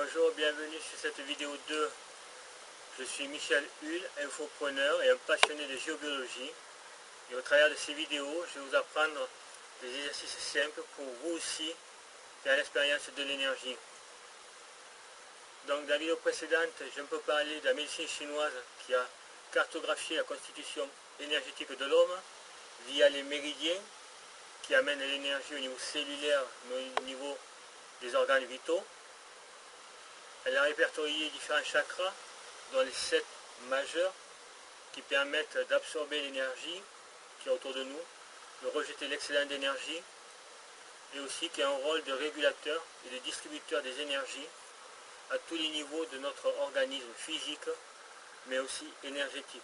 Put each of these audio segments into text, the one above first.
Bonjour, bienvenue sur cette vidéo 2. Je suis Michel Hull, infopreneur et un passionné de géobiologie. Et au travers de ces vidéos, je vais vous apprendre des exercices simples pour vous aussi faire l'expérience de l'énergie. Donc dans la vidéo précédente, je peux parler de la médecine chinoise qui a cartographié la constitution énergétique de l'homme via les méridiens qui amènent l'énergie au niveau cellulaire, au niveau des organes vitaux. Elle a répertorié différents chakras, dont les 7 majeurs, qui permettent d'absorber l'énergie qui est autour de nous, de rejeter l'excédent d'énergie, et aussi qui a un rôle de régulateur et de distributeur des énergies à tous les niveaux de notre organisme physique, mais aussi énergétique.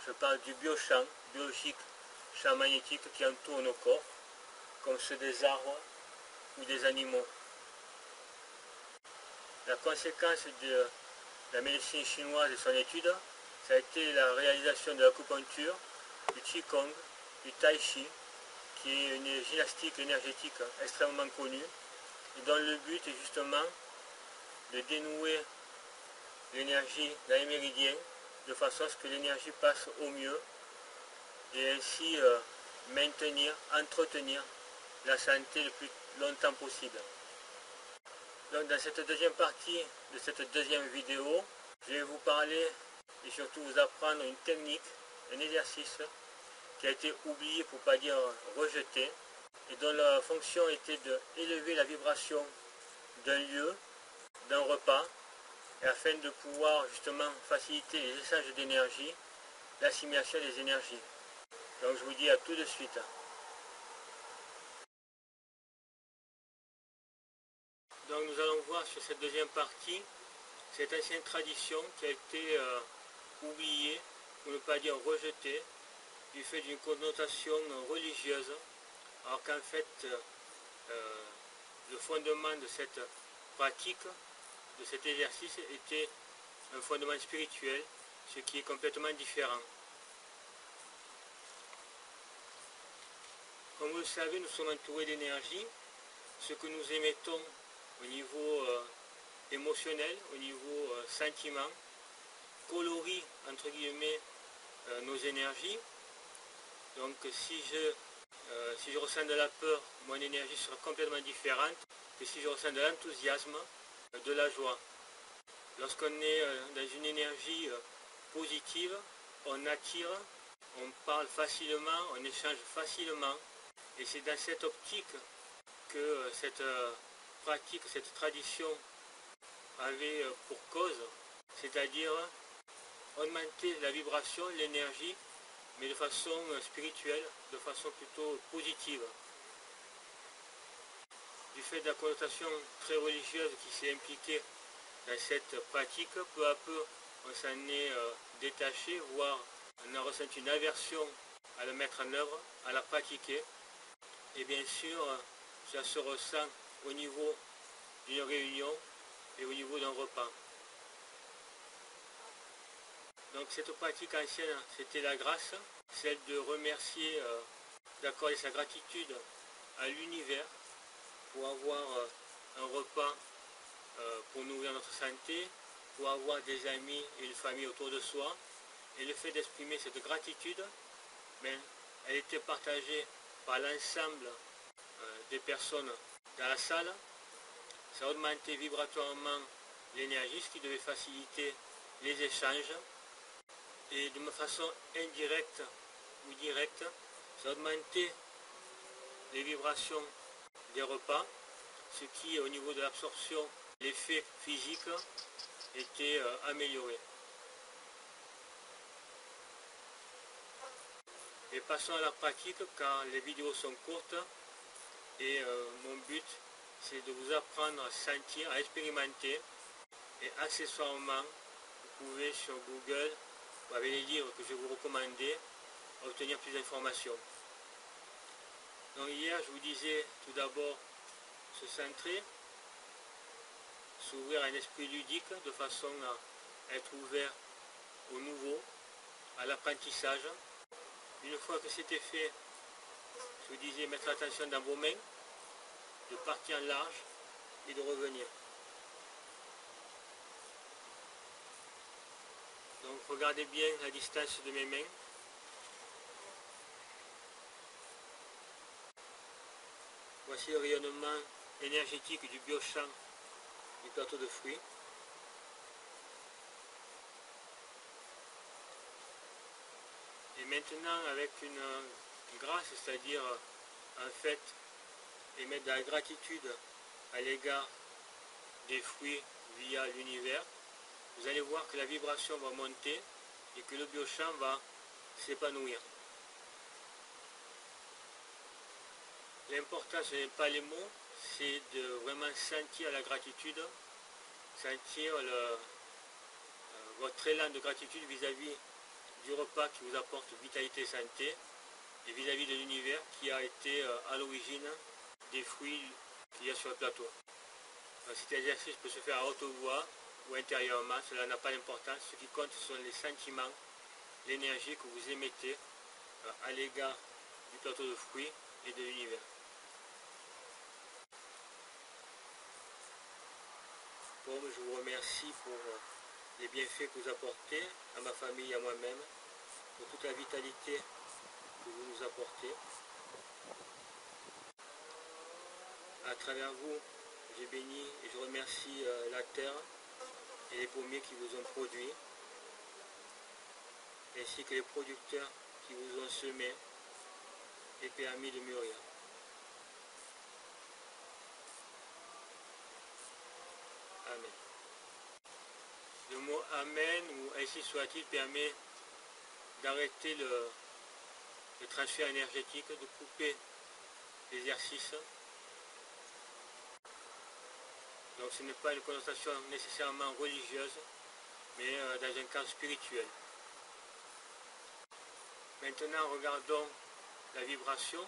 Je parle du biochamp biologique, champ magnétique qui entoure nos corps, comme ceux des arbres ou des animaux. La conséquence de la médecine chinoise et son étude, ça a été la réalisation de l'acupuncture, du Qigong, du Tai Chi, qui est une gymnastique énergétique extrêmement connue, et dont le but est justement de dénouer l'énergie dans les méridiens, de façon à ce que l'énergie passe au mieux, et ainsi maintenir, entretenir la santé le plus longtemps possible. Donc dans cette deuxième partie de cette deuxième vidéo, je vais vous parler et surtout vous apprendre une technique, un exercice qui a été oublié pour ne pas dire rejeté, et dont la fonction était d'élever la vibration d'un lieu, d'un repas, et afin de pouvoir justement faciliter les échanges d'énergie, l'assimilation des énergies. Donc je vous dis à tout de suite. Donc nous allons voir sur cette deuxième partie cette ancienne tradition qui a été oubliée, pour ne pas dire rejetée, du fait d'une connotation religieuse, alors qu'en fait le fondement de cette pratique, de cet exercice, était un fondement spirituel, ce qui est complètement différent. Comme vous le savez, nous sommes entourés d'énergie. Ce que nous émettons au niveau émotionnel, au niveau sentiment, colorie entre guillemets nos énergies. Donc si je ressens de la peur, mon énergie sera complètement différente que si je ressens de l'enthousiasme, de la joie. Lorsqu'on est dans une énergie positive, on attire, on parle facilement, on échange facilement, et c'est dans cette optique que cette pratique, cette tradition avait pour cause, c'est-à-dire augmenter la vibration, l'énergie, mais de façon spirituelle, de façon plutôt positive. Du fait de la connotation très religieuse qui s'est impliquée dans cette pratique, peu à peu on s'en est détaché, voire on a ressenti une aversion à la mettre en œuvre, à la pratiquer. Et bien sûr, ça se ressent au niveau d'une réunion et au niveau d'un repas. Donc cette pratique ancienne, c'était la grâce, celle de remercier, d'accorder sa gratitude à l'univers pour avoir un repas pour nourrir notre santé, pour avoir des amis et une famille autour de soi. Et le fait d'exprimer cette gratitude, elle était partagée par l'ensemble des personnes dans la salle. Ça augmentait vibratoirement l'énergie, ce qui devait faciliter les échanges. Et de façon indirecte ou directe, ça augmentait les vibrations des repas, ce qui, au niveau de l'absorption, l'effet physique était amélioré. Et passons à la pratique, car les vidéos sont courtes et mon but c'est de vous apprendre à sentir, à expérimenter, et accessoirement vous pouvez sur Google ou avec les livres que je vais vous recommander obtenir plus d'informations. Donc hier je vous disais tout d'abord se centrer, s'ouvrir à un esprit ludique de façon à être ouvert au nouveau, à l'apprentissage. Une fois que c'était fait, je vous disais mettre l'attention dans vos mains, de partir en large, et de revenir. Donc regardez bien la distance de mes mains. Voici le rayonnement énergétique du biochamp du plateau de fruits. Et maintenant, avec une grâce, c'est-à-dire en fait émettre de la gratitude à l'égard des fruits via l'univers, vous allez voir que la vibration va monter et que le biochamp va s'épanouir. L'important, ce n'est pas les mots, c'est de vraiment sentir la gratitude, sentir votre élan de gratitude vis-à-vis du repas qui vous apporte vitalité et santé, et vis-à-vis de l'univers qui a été à l'origine des fruits qu'il y a sur le plateau. Cet exercice peut se faire à haute voix ou intérieurement, cela n'a pas d'importance. Ce qui compte, ce sont les sentiments, l'énergie que vous émettez à l'égard du plateau de fruits et de l'univers. Bon, je vous remercie pour les bienfaits que vous apportez à ma famille et à moi-même, pour toute la vitalité que vous nous apportez. À travers vous, j'ai béni et je remercie la terre et les pommiers qui vous ont produit, ainsi que les producteurs qui vous ont semé et permis de mûrir. Amen. Le mot Amen ou ainsi soit-il permet d'arrêter le transfert énergétique, de couper l'exercice. Donc ce n'est pas une connotation nécessairement religieuse, mais dans un cadre spirituel. Maintenant, regardons la vibration.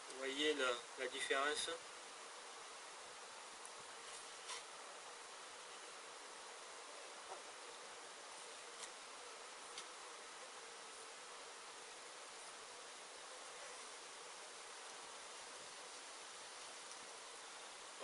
Vous voyez la différence.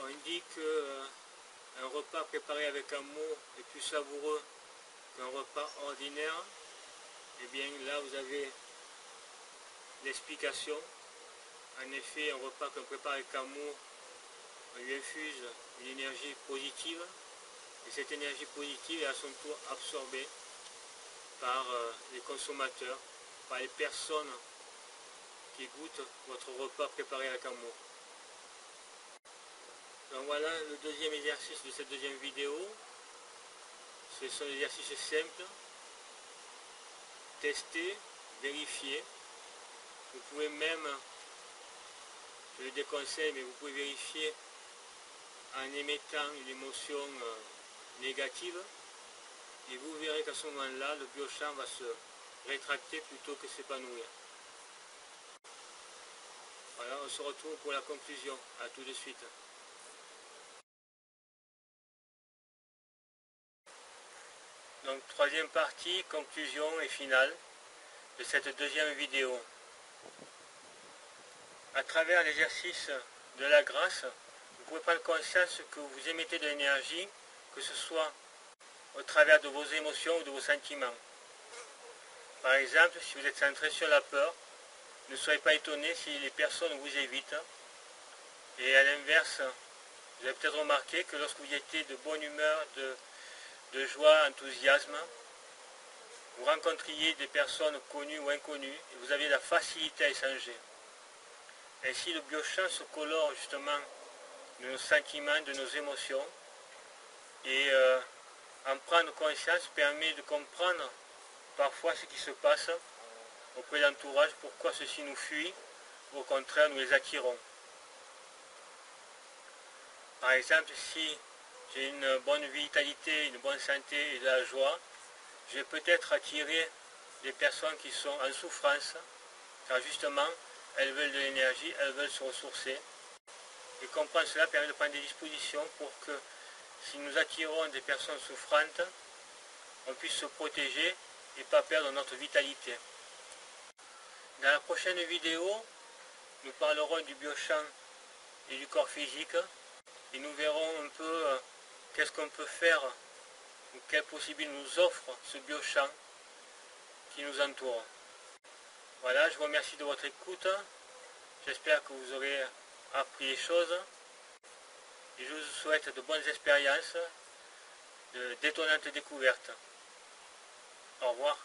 On dit qu'un repas préparé avec amour est plus savoureux qu'un repas ordinaire. Et bien là, vous avez l'explication. En effet, un repas qu'on prépare avec amour, on lui infuse une énergie positive. Et cette énergie positive est à son tour absorbée par les consommateurs, par les personnes qui goûtent votre repas préparé avec amour. Donc voilà le deuxième exercice de cette deuxième vidéo. Ce sont des exercices simples. Tester, vérifier. Vous pouvez même, je le déconseille, mais vous pouvez vérifier en émettant une émotion négative. Et vous verrez qu'à ce moment-là, le biochamp va se rétracter plutôt que s'épanouir. Voilà, on se retrouve pour la conclusion. À tout de suite. Donc troisième partie, conclusion et finale de cette deuxième vidéo. À travers l'exercice de la grâce, vous pouvez prendre conscience que vous émettez de l'énergie, que ce soit au travers de vos émotions ou de vos sentiments. Par exemple, si vous êtes centré sur la peur, ne soyez pas étonné si les personnes vous évitent. Et à l'inverse, vous avez peut-être remarqué que lorsque vous étiez de bonne humeur, de joie, enthousiasme, vous rencontriez des personnes connues ou inconnues et vous aviez la facilité à échanger. Ainsi, le biochamp se colore justement de nos sentiments, de nos émotions, et en prendre conscience permet de comprendre parfois ce qui se passe auprès de l'entourage, pourquoi ceux-ci nous fuient, ou au contraire nous les attirons. Par exemple, si j'ai une bonne vitalité, une bonne santé et de la joie, je vais peut-être attirer des personnes qui sont en souffrance, car justement, elles veulent de l'énergie, elles veulent se ressourcer. Et comprendre cela permet de prendre des dispositions pour que, si nous attirons des personnes souffrantes, on puisse se protéger et ne pas perdre notre vitalité. Dans la prochaine vidéo, nous parlerons du biochamp et du corps physique et nous verrons un peu qu'est-ce qu'on peut faire ou quelles possibilités nous offre ce biochamp qui nous entoure. Voilà, je vous remercie de votre écoute. J'espère que vous aurez appris des choses et je vous souhaite de bonnes expériences, d'étonnantes découvertes. Au revoir.